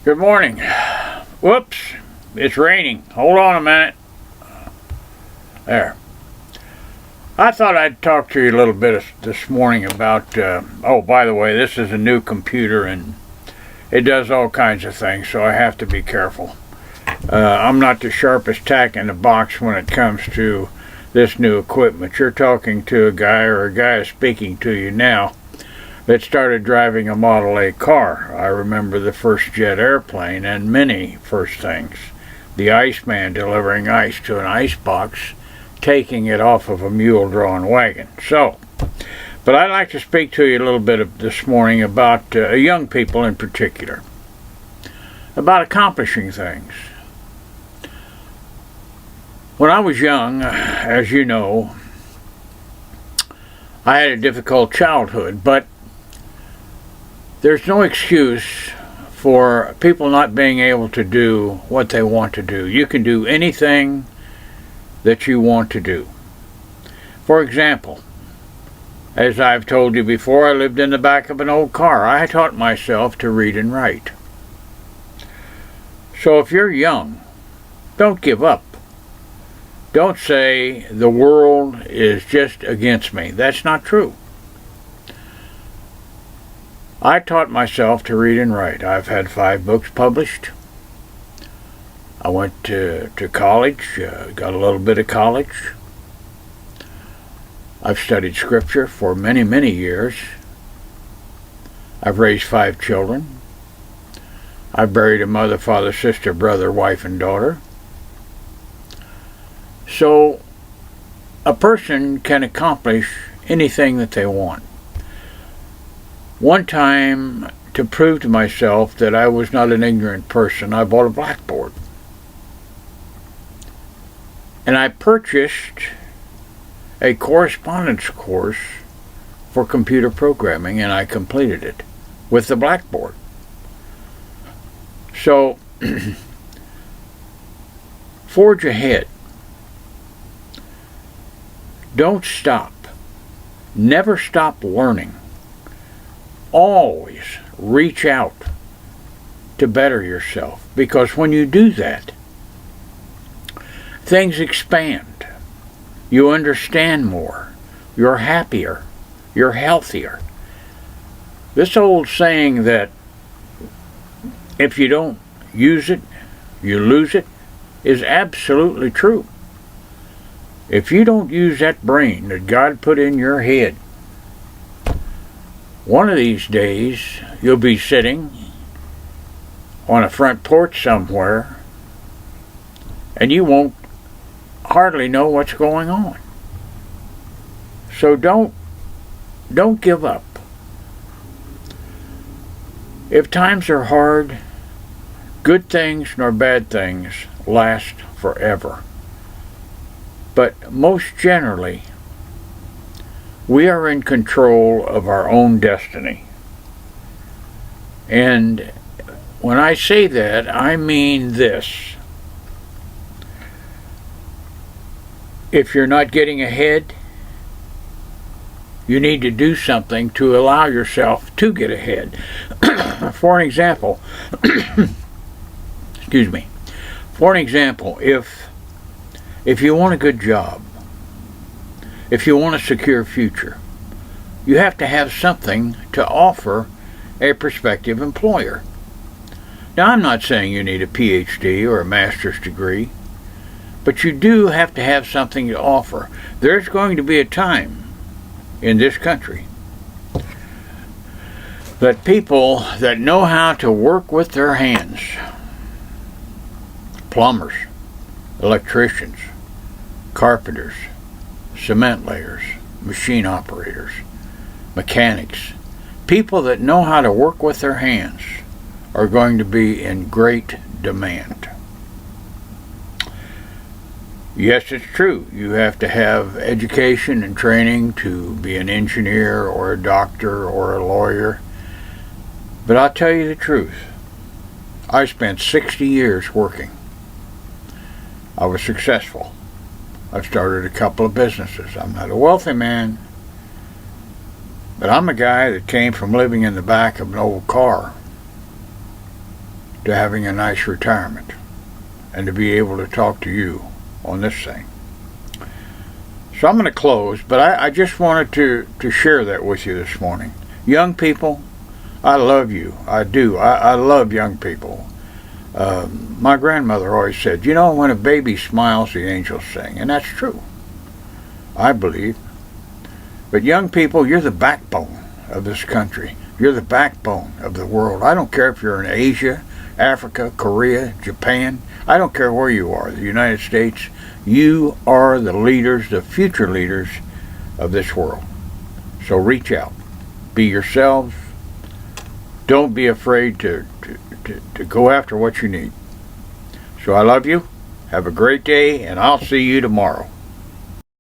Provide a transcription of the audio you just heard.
Good morning. Whoops, it's raining. Hold on a minute. There. I thought I'd talk to you a little bit this morning about, oh, by the way, this is a new computer and it does all kinds of things, so I have to be careful. I'm not the sharpest tack in the box when it comes to this new equipment. You're talking to a guy, or a guy is speaking to you now, that started driving a Model A car. I remember the first jet airplane and many first things. The Iceman delivering ice to an ice box, taking it off of a mule-drawn wagon. But I'd like to speak to you a little bit this morning about young people in particular, about accomplishing things. When I was young, as you know, I had a difficult childhood, but there's no excuse for people not being able to do what they want to do. You can do anything that you want to do. For example, as I've told you before, I lived in the back of an old car. I taught myself to read and write. So if you're young, don't give up. Don't say the world is just against me. That's not true. I taught myself to read and write. I've had 5 books published. I went to college, got a little bit of college. I've studied scripture for many, many years. I've raised 5 children. I've buried a mother, father, sister, brother, wife, and daughter. So a person can accomplish anything that they want. One time, to prove to myself that I was not an ignorant person, I bought a blackboard. And I purchased a correspondence course for computer programming, and I completed it with the blackboard. So, forge ahead. Don't stop. Never stop learning. Always reach out to better yourself, because when you do that, things expand. You understand more. You're happier. You're healthier. This old saying that if you don't use it, you lose it, is absolutely true. If you don't use that brain that God put in your head, one of these days, you'll be sitting on a front porch somewhere, and you won't hardly know what's going on. So don't give up. If times are hard, good things nor bad things last forever. But most generally, we are in control of our own destiny. And when I say that, I mean this. If you're not getting ahead, you need to do something to allow yourself to get ahead. For an example, excuse me. For an example, if you want a good job, if you want a secure future, you have to have something to offer a prospective employer. Now, I'm not saying you need a PhD or a master's degree, but you do have to have something to offer. There's going to be a time in this country that people that know how to work with their hands, plumbers, electricians, carpenters, cement layers, machine operators, mechanics, people that know how to work with their hands are going to be in great demand. Yes, it's true. You have to have education and training to be an engineer or a doctor or a lawyer. But I'll tell you the truth. I spent 60 years working. I was successful. I've started a couple of businesses. I'm not a wealthy man, but I'm a guy that came from living in the back of an old car to having a nice retirement and to be able to talk to you on this thing. So I'm going to close, but I just wanted to share that with you this morning. Young people, I love you. I do. I love young people. My grandmother always said, you know, when a baby smiles, the angels sing. And that's true, I believe. But young people, you're the backbone of this country. You're the backbone of the world. I don't care if you're in Asia, Africa, Korea, Japan. I don't care where you are, the United States. You are the leaders, the future leaders of this world. So reach out. Be yourselves. Don't be afraid to go after what you need. So I love you. Have a great day, and I'll see you tomorrow.